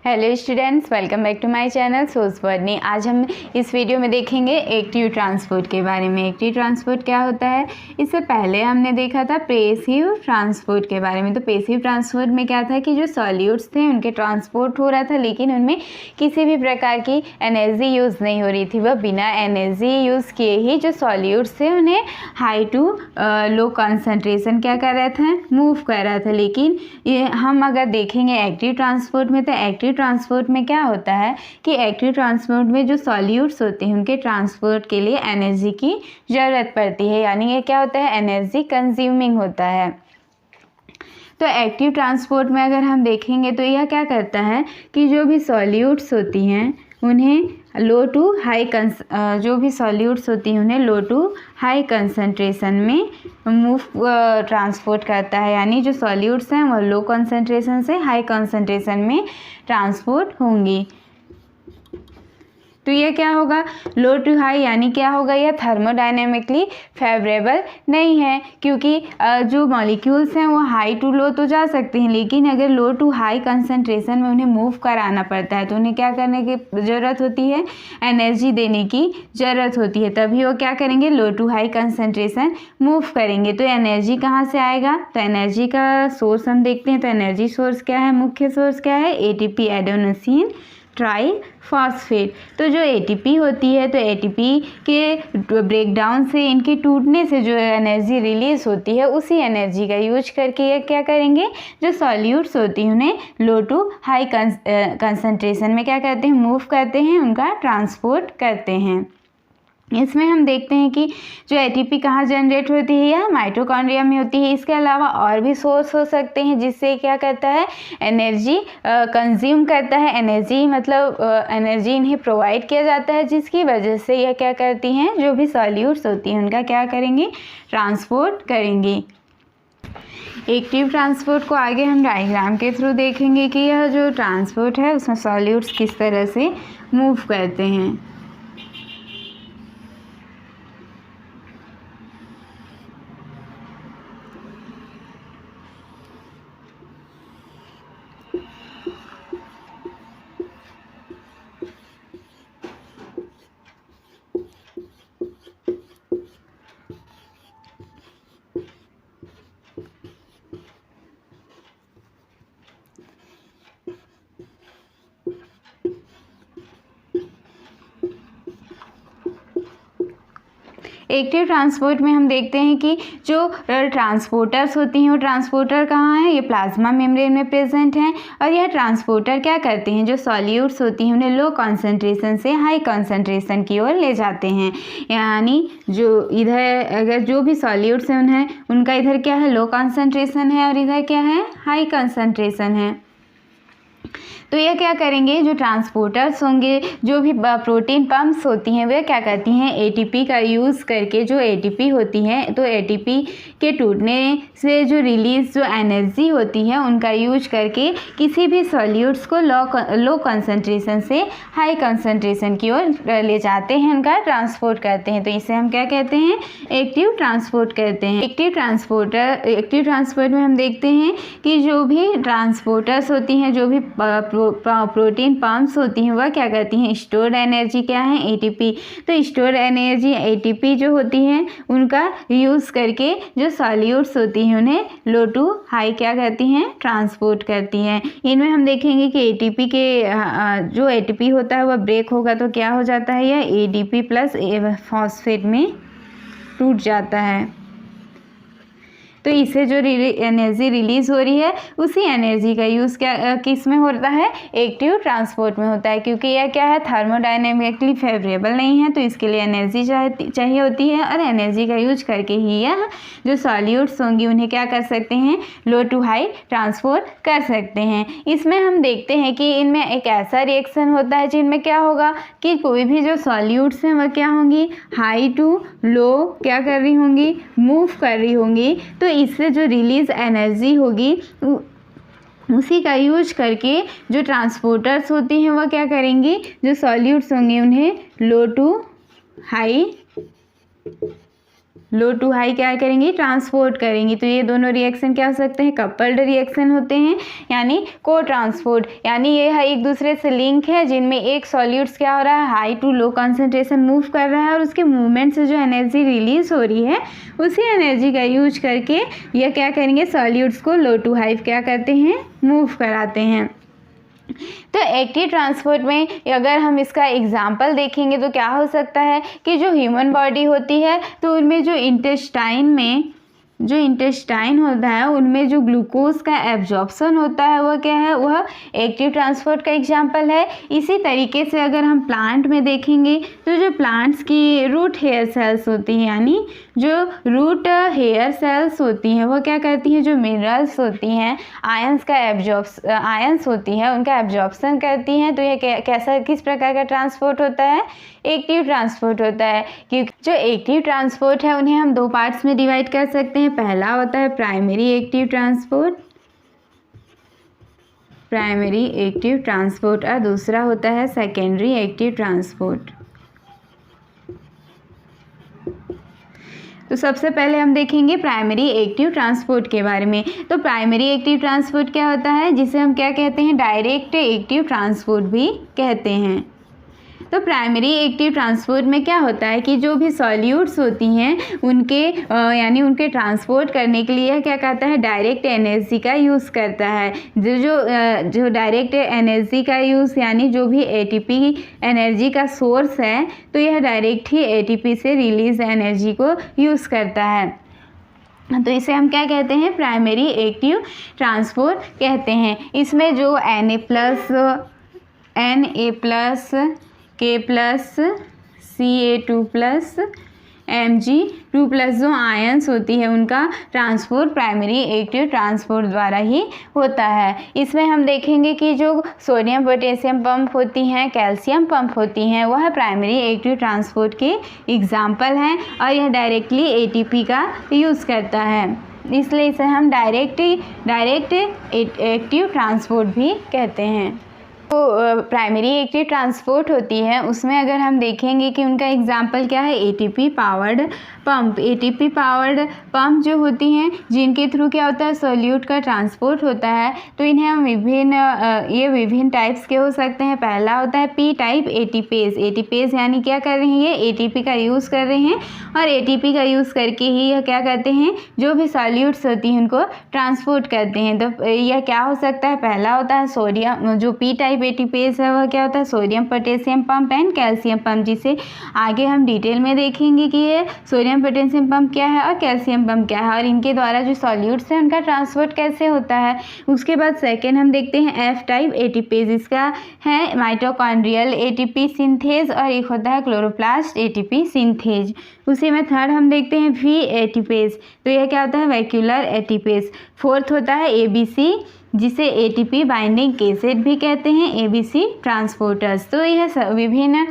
Hello students, welcome back to my channel सोर्सवर्णी। आज हम इस वीडियो में देखेंगे एक्टिव ट्रांसपोर्ट के बारे में। एक्टिव ट्रांसपोर्ट क्या होता है, इससे पहले हमने देखा था पैसिव ट्रांसपोर्ट के बारे में। तो पैसिव ट्रांसपोर्ट में क्या था कि जो सॉल्यूट्स थे उनके ट्रांसपोर्ट हो रहा था, लेकिन उनमें किसी भी प्रकार की एनर्जी यूज़ नहीं हो रही थी। वह बिना एनर्जी यूज़ किए ही जो सॉल्यूट्स थे उन्हें हाई टू लो कंसनट्रेशन क्या कर रहा था, मूव कर रहा था। लेकिन ये हम अगर देखेंगे एक्टिव ट्रांसपोर्ट में, तो एक्टिव ट्रांसपोर्ट में क्या होता है कि एक्टिव ट्रांसपोर्ट में जो सॉल्यूट्स होते हैं उनके ट्रांसपोर्ट के लिए एनर्जी की ज़रूरत पड़ती है, यानी ये क्या होता है, एनर्जी कंज्यूमिंग होता है। तो एक्टिव ट्रांसपोर्ट में अगर हम देखेंगे तो यह क्या करता है कि जो भी सॉल्यूट्स होती हैं उन्हें low to high low to high concentration में मूव ट्रांसपोर्ट करता है, यानी जो सॉल्यूट्स हैं वो लो कंसंट्रेशन से हाई कंसंट्रेशन में ट्रांसपोर्ट होंगी। तो ये क्या होगा, लो टू हाई, यानी क्या होगा, यह थर्मोडायनेमिकली फेवरेबल नहीं है, क्योंकि जो मॉलिक्यूल्स हैं वो हाई टू लो तो जा सकते हैं, लेकिन अगर लो टू हाई कंसंट्रेशन में उन्हें मूव कराना पड़ता है तो उन्हें क्या करने की ज़रूरत होती है, एनर्जी देने की ज़रूरत होती है, तभी वो क्या करेंगे, लो टू हाई कंसंट्रेशन मूव करेंगे। तो एनर्जी कहाँ से आएगा, तो एनर्जी का सोर्स हम देखते हैं। तो एनर्जी सोर्स क्या है, मुख्य सोर्स क्या है, एटीपी एडेनोसिन ट्राईफॉस्फेट। तो जो एटीपी होती है, तो एटीपी के ब्रेकडाउन से, इनके टूटने से जो एनर्जी रिलीज होती है, उसी एनर्जी का यूज करके ये क्या करेंगे, जो सॉल्यूट्स होती हैं उन्हें लो टू हाई कंसंट्रेशन में क्या करते हैं, मूव करते हैं, उनका ट्रांसपोर्ट करते हैं। इसमें हम देखते हैं कि जो एटीपी कहाँ जनरेट होती है, या माइटोकॉन्ड्रिया में होती है। इसके अलावा और भी सोर्स हो सकते हैं जिससे क्या करता है, एनर्जी कंज्यूम करता है। एनर्जी मतलब एनर्जी इन्हें प्रोवाइड किया जाता है, जिसकी वजह से यह क्या करती हैं, जो भी सॉल्यूट्स होती हैं उनका क्या करेंगे, ट्रांसपोर्ट करेंगे। एक्टिव ट्रांसपोर्ट को आगे हम डायग्राम के थ्रू देखेंगे कि यह जो ट्रांसपोर्ट है उसमें सॉल्यूट्स किस तरह से मूव करते हैं। एक्टिव ट्रांसपोर्ट में हम देखते हैं कि जो ट्रांसपोर्टर्स होती हैं वो ट्रांसपोर्टर कहाँ हैं, ये प्लाज्मा मेम्ब्रेन में प्रेजेंट हैं। और यह ट्रांसपोर्टर क्या करते हैं, जो सॉल्यूट्स होती हैं उन्हें लो कंसंट्रेशन से हाई कंसंट्रेशन की ओर ले जाते हैं। यानी जो इधर अगर जो भी सॉल्यूट्स हैं उन्हें उनका इधर क्या है, लो कंसंट्रेशन है, और इधर क्या है, हाई कंसंट्रेशन है। तो ये क्या करेंगे, जो ट्रांसपोर्टर्स होंगे, जो भी प्रोटीन पंप्स होती हैं वे क्या करती हैं, एटीपी का यूज़ करके, जो एटीपी होती है, तो एटीपी के टूटने से जो रिलीज जो एनर्जी होती है उनका यूज करके किसी भी सॉल्यूट्स को लो कंसंट्रेशन से हाई कंसंट्रेशन की ओर ले जाते हैं, उनका ट्रांसपोर्ट करते हैं। तो इसे हम क्या कहते हैं, एक्टिव ट्रांसपोर्ट कहते हैं। एक्टिव ट्रांसपोर्ट में हम देखते हैं कि जो भी ट्रांसपोर्टर्स होती हैं, जो भी प्रोटीन पंप्स होती हैं, वह क्या करती हैं, स्टोर्ड एनर्जी क्या है, एटीपी। तो स्टोर्ड एनर्जी एटीपी जो होती हैं उनका यूज़ करके जो सॉल्यूट्स होती हैं उन्हें लो टू हाई क्या करती हैं, ट्रांसपोर्ट करती हैं। इनमें हम देखेंगे कि एटीपी के जो एटीपी होता है वह ब्रेक होगा तो क्या हो जाता है, यह एडीपी प्लस फॉस्फेट में टूट जाता है। तो इससे जो एनर्जी रिलीज़ हो रही है उसी एनर्जी का यूज़ क्या किस में होता है, एक्टिव ट्रांसपोर्ट में होता है, क्योंकि यह क्या है, थर्मोडायनेमिकली फेवरेबल नहीं है, तो इसके लिए एनर्जी चाहिए होती है, और एनर्जी का यूज करके ही यह जो सॉल्यूट्स होंगी उन्हें क्या कर सकते हैं, लो टू हाई ट्रांसपोर्ट कर सकते हैं। इसमें हम देखते हैं कि इनमें एक ऐसा रिएक्शन होता है जिनमें क्या होगा कि कोई भी जो सॉल्यूट्स हैं वह क्या होंगी, हाई टू लो क्या कर रही होंगी, मूव कर रही होंगी। तो इससे जो रिलीज एनर्जी होगी उसी का यूज करके जो ट्रांसपोर्टर्स होती हैं वह क्या करेंगी, जो सॉल्यूट्स होंगे उन्हें low to high low to high क्या करेंगी, ट्रांसपोर्ट करेंगी। तो ये दोनों रिएक्शन क्या हो सकते हैं, कपल्ड रिएक्शन होते हैं, यानी को ट्रांसपोर्ट, यानी ये है एक दूसरे से लिंक है, जिनमें एक सॉल्यूट्स क्या हो रहा है, high to low concentration move कर रहा है, और उसके मूवमेंट से जो एनर्जी रिलीज हो रही है उसी एनर्जी का यूज करके यह क्या करेंगे, सॉल्यूट्स को लो टू हाई क्या करते हैं, मूव कराते हैं। तो एक्टिव ट्रांसपोर्ट में अगर हम इसका एग्जाम्पल देखेंगे तो क्या हो सकता है कि जो ह्यूमन बॉडी होती है तो उनमें जो इंटेस्टाइन होता है उनमें जो ग्लूकोज का एब्जॉर्प्शन होता है वह क्या है, वह एक्टिव ट्रांसपोर्ट का एग्जाम्पल है। इसी तरीके से अगर हम प्लांट में देखेंगे तो जो प्लांट्स की रूट हेयर सेल्स होती हैं, यानी जो रूट हेयर सेल्स होती हैं वह क्या करती हैं, जो मिनरल्स होती हैं, आयंस होती हैं, उनका एब्जॉर्प्शन करती हैं। तो यह कैसा किस प्रकार का ट्रांसपोर्ट होता है, एक्टिव ट्रांसपोर्ट होता है। क्योंकि जो एक्टिव ट्रांसपोर्ट है उन्हें हम दो पार्ट्स में डिवाइड कर सकते हैं। पहला होता है प्राइमरी एक्टिव ट्रांसपोर्ट और दूसरा होता है सेकेंडरी एक्टिव ट्रांसपोर्ट। तो सबसे पहले हम देखेंगे प्राइमरी एक्टिव ट्रांसपोर्ट के बारे में। तो प्राइमरी एक्टिव ट्रांसपोर्ट क्या होता है, जिसे हम क्या कहते हैं, डायरेक्ट एक्टिव ट्रांसपोर्ट भी कहते हैं। तो प्राइमरी एक्टिव ट्रांसपोर्ट में क्या होता है कि जो भी सॉल्यूट्स होती हैं उनके यानी उनके ट्रांसपोर्ट करने के लिए क्या करता है, डायरेक्ट एनर्जी का यूज़ करता है। जो डायरेक्ट एनर्जी का यूज़, यानी जो भी एटीपी एनर्जी का सोर्स है, तो यह डायरेक्ट ही एटीपी से रिलीज एनर्जी को यूज़ करता है। तो इसे हम क्या कहते हैं, प्राइमरी एक्टिव ट्रांसपोर्ट कहते हैं। इसमें जो Na+ K+ Ca2+ Mg2+ जो आयंस होती है उनका ट्रांसपोर्ट प्राइमरी एक्टिव ट्रांसपोर्ट द्वारा ही होता है। इसमें हम देखेंगे कि जो सोडियम पोटेशियम पंप होती हैं, कैल्शियम पंप होती हैं, वह प्राइमरी एक्टिव ट्रांसपोर्ट के एग्जाम्पल हैं, और यह डायरेक्टली एटीपी का यूज़ करता है, इसलिए इसे हम डायरेक्ट एक्टिव ट्रांसपोर्ट भी कहते हैं। तो प्राइमरी एक्टिव ट्रांसपोर्ट होती है, उसमें अगर हम देखेंगे कि उनका एग्जाम्पल क्या है, एटीपी पावर्ड पंप जो होती हैं, जिनके थ्रू क्या होता है, सोल्यूट का ट्रांसपोर्ट होता है। तो इन्हें हम विभिन्न टाइप्स के हो सकते हैं। पहला होता है पी टाइप एटीपेज, यानी क्या कर रहे हैं, ये एटीपी का यूज़ कर रहे हैं, और एटीपी का यूज़ करके ही यह क्या करते हैं, जो भी सॉल्यूट्स होती हैं उनको ट्रांसपोर्ट करते हैं। तो यह क्या हो सकता है, पहला होता है सोडियम, जो पी टाइप एटीपेज है वह क्या होता है, sodium potassium pump and calcium pump, जिसे आगे हम डिटेल में देखेंगे कि ये सोडियम पोटेशियम पंप क्या है और कैल्शियम पंप क्या है, और इनके द्वारा जो सॉल्यूट्स हैं उनका ट्रांसपोर्ट कैसे होता है। उसके बाद सेकेंड हम देखते हैं एफ टाइप एटीपेज, इसका है माइटोकॉन्ड्रियल एटीपी सिंथेज, और एक होता है क्लोरोप्लास्ट एटीपी सिंथेज। उसी में थर्ड हम देखते हैं वी एटीपेज, तो यह क्या होता है, वैक्यूलर एटीपेज। फोर्थ होता है एबीसी, जिसे एटीपी बाइंडिंग कैसेट भी कहते हैं, एबीसी ट्रांसपोर्टर्स। तो यह विभिन्न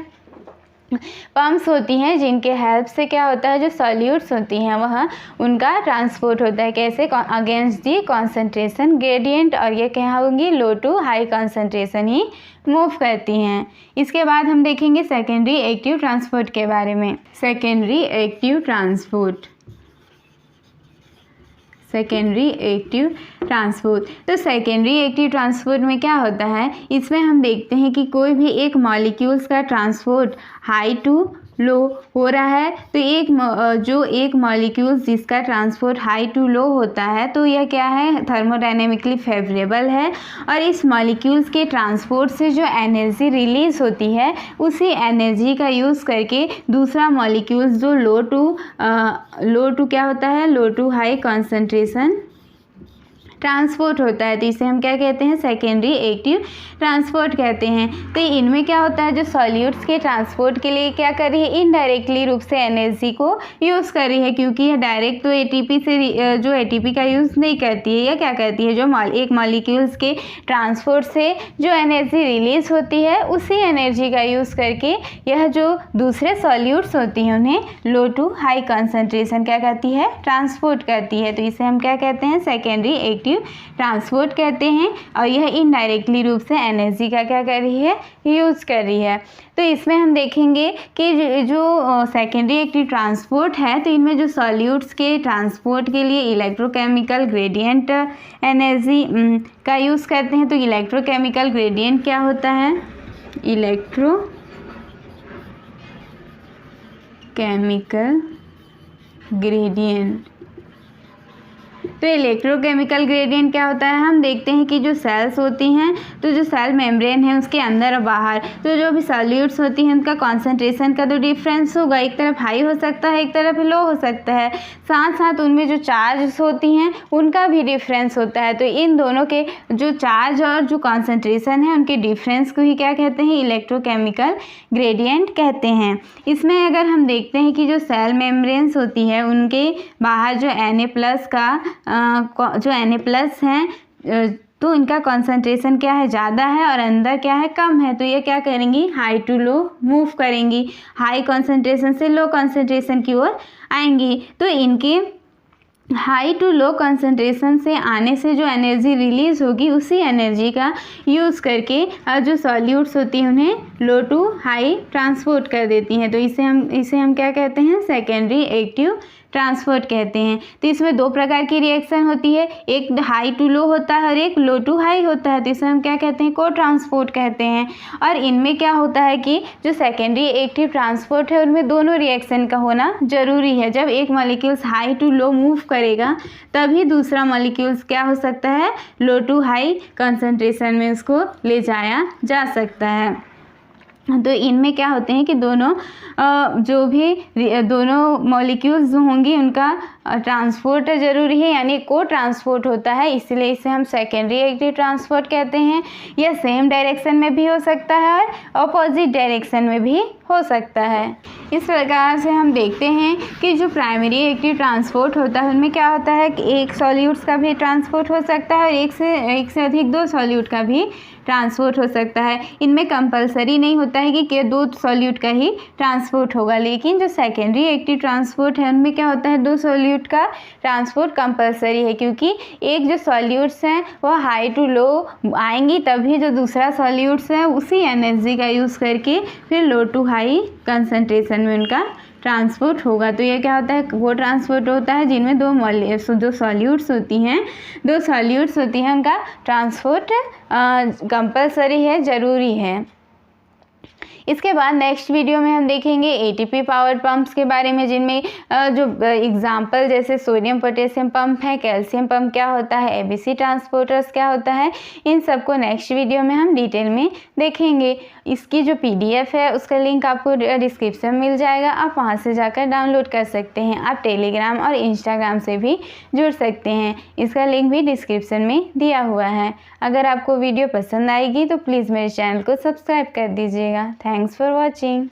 पंप्स होती हैं जिनके हेल्प से क्या होता है, जो सॉल्यूट्स होती हैं वह उनका ट्रांसपोर्ट होता है। कैसे, अगेंस्ट दी कॉन्सेंट्रेशन ग्रेडियंट, और ये क्या होंगी, लो टू हाई कॉन्सेंट्रेशन ही मूव करती हैं। इसके बाद हम देखेंगे सेकेंडरी एक्टिव ट्रांसपोर्ट के बारे में। सेकेंडरी एक्टिव ट्रांसपोर्ट तो सेकेंडरी एक्टिव ट्रांसपोर्ट में क्या होता है, इसमें हम देखते हैं कि कोई भी एक मॉलिक्यूल्स का ट्रांसपोर्ट हाई टू लो हो रहा है। तो एक मॉलिक्यूल्स जिसका ट्रांसपोर्ट हाई टू लो होता है, तो यह क्या है, थर्मोडायनेमिकली फेवरेबल है, और इस मॉलिक्यूल्स के ट्रांसपोर्ट से जो एनर्जी रिलीज होती है उसी एनर्जी का यूज़ करके दूसरा मॉलिक्यूल्स जो लो टू क्या होता है, लो टू हाई कॉन्सेंट्रेशन ट्रांसपोर्ट होता है। तो इसे हम क्या कहते हैं, सेकेंडरी एक्टिव ट्रांसपोर्ट कहते हैं। तो इनमें क्या होता है, जो सॉल्यूट्स के ट्रांसपोर्ट के लिए क्या कर रही है, इनडायरेक्टली रूप से एनर्जी को यूज़ कर रही है, क्योंकि यह डायरेक्ट तो एटीपी से जो एटीपी का यूज़ नहीं करती है, यह क्या करती है, जो एक मॉलिक्यूल्स के ट्रांसपोर्ट से जो एनर्जी रिलीज होती है उसी एनर्जी का यूज़ करके यह जो दूसरे सॉल्यूट्स होती हैं उन्हें लो टू हाई कॉन्सेंट्रेशन क्या करती है, ट्रांसपोर्ट करती है। तो इसे हम क्या कहते हैं, सेकेंडरी एक्टिव एक्टिव ट्रांसपोर्ट कहते हैं और यह इनडायरेक्टली रूप से एनर्जी का क्या कर रही है, यूज़ कर रही है। तो इसमें हम देखेंगे कि जो सेकेंडरी एक्टिव ट्रांसपोर्ट है, तो इनमें जो सॉल्यूट्स के ट्रांसपोर्ट के लिए इलेक्ट्रोकेमिकल ग्रेडियंट एनर्जी का यूज़ करते हैं। तो इलेक्ट्रोकेमिकल ग्रेडियंट क्या होता है, इलेक्ट्रोकेमिकल ग्रेडियंट। तो इलेक्ट्रोकेमिकल ग्रेडियंट क्या होता है, हम देखते हैं कि जो सेल्स होती हैं, तो जो सेल मेम्ब्रेन है उसके अंदर और बाहर, तो जो भी सॉल्यूट्स होती हैं उनका कॉन्सेंट्रेशन का तो डिफरेंस होगा, एक तरफ हाई हो सकता है, एक तरफ लो हो सकता है। साथ साथ उनमें जो चार्ज होती हैं उनका भी डिफरेंस होता है। तो इन दोनों के जो चार्ज और जो कॉन्सेंट्रेशन है उनके डिफरेंस को ही क्या कहते हैं, इलेक्ट्रोकेमिकल ग्रेडियंट कहते हैं। इसमें अगर हम देखते हैं कि जो सेल मेम्ब्रेन्स होती है उनके बाहर जो Na+ हैं, तो इनका कॉन्सेंट्रेशन क्या है, ज़्यादा है और अंदर क्या है, कम है। तो ये क्या करेंगी, हाई टू लो मूव करेंगी, हाई कॉन्सेंट्रेशन से लो कॉन्सेंट्रेशन की ओर आएंगी। तो इनके हाई टू लो कंसंट्रेशन से आने से जो एनर्जी रिलीज़ होगी उसी एनर्जी का यूज़ करके जो सॉल्यूट्स होती हैं उन्हें लो टू हाई ट्रांसपोर्ट कर देती हैं। तो इसे हम क्या कहते हैं, सेकेंडरी एक्टिव ट्रांसपोर्ट कहते हैं। तो इसमें दो प्रकार की रिएक्शन होती है, एक हाई टू लो होता है और एक लो टू हाई होता है। तो इसे हम क्या कहते हैं, को ट्रांसपोर्ट कहते हैं। और इनमें क्या होता है कि जो सेकेंडरी एक्टिव ट्रांसपोर्ट है उनमें दोनों रिएक्शन का होना ज़रूरी है। जब एक molecules high to low move करेगा तभी दूसरा मॉलिक्यूल्स क्या हो सकता है, लो टू हाई कंसंट्रेशन में उसको ले जाया जा सकता है। तो इनमें क्या होते हैं कि दोनों मॉलिक्यूल्स जो होंगी उनका ट्रांसपोर्ट ज़रूरी है, यानी को ट्रांसपोर्ट होता है, इसलिए इसे हम सेकेंडरी एक्टिव ट्रांसपोर्ट कहते हैं। यह सेम डायरेक्शन में भी हो सकता है और अपोजिट डायरेक्शन में भी हो सकता है। इस प्रकार से हम देखते हैं कि जो प्राइमरी एक्टिव ट्रांसपोर्ट होता है उनमें क्या होता है कि एक सॉल्यूट्स का भी ट्रांसपोर्ट हो सकता है और एक से अधिक दो सॉल्यूट का भी ट्रांसपोर्ट हो सकता है। इनमें कंपलसरी नहीं होता है कि दो सॉल्यूट का ही ट्रांसपोर्ट होगा, लेकिन जो सेकेंडरी एक्टिव ट्रांसपोर्ट है उनमें क्या होता है, दो सॉल्यूट का ट्रांसपोर्ट कंपलसरी है, क्योंकि एक जो सॉल्यूट्स हैं वो हाई टू लो आएंगी तभी जो दूसरा सॉल्यूट्स है उसी एनर्जी का यूज़ करके फिर लो टू हाई कंसंट्रेशन में उनका ट्रांसपोर्ट होगा। तो ये क्या होता है, वो ट्रांसपोर्ट होता है जिनमें दो सॉल्यूट्स होती हैं उनका ट्रांसपोर्ट कंपलसरी है, ज़रूरी है। इसके बाद नेक्स्ट वीडियो में हम देखेंगे एटीपी पावर्ड पंप्स के बारे में, जिनमें जो एग्जांपल जैसे सोडियम पोटेशियम पंप है, कैल्शियम पंप क्या होता है, एबीसी ट्रांसपोर्टर्स क्या होता है, इन सबको नेक्स्ट वीडियो में हम डिटेल में देखेंगे। इसकी जो पीडीएफ है उसका लिंक आपको डिस्क्रिप्शन में मिल जाएगा, आप वहाँ से जाकर डाउनलोड कर सकते हैं। आप टेलीग्राम और इंस्टाग्राम से भी जुड़ सकते हैं, इसका लिंक भी डिस्क्रिप्शन में दिया हुआ है। अगर आपको वीडियो पसंद आएगी तो प्लीज़ मेरे चैनल को सब्सक्राइब कर दीजिएगा। Thanks for watching.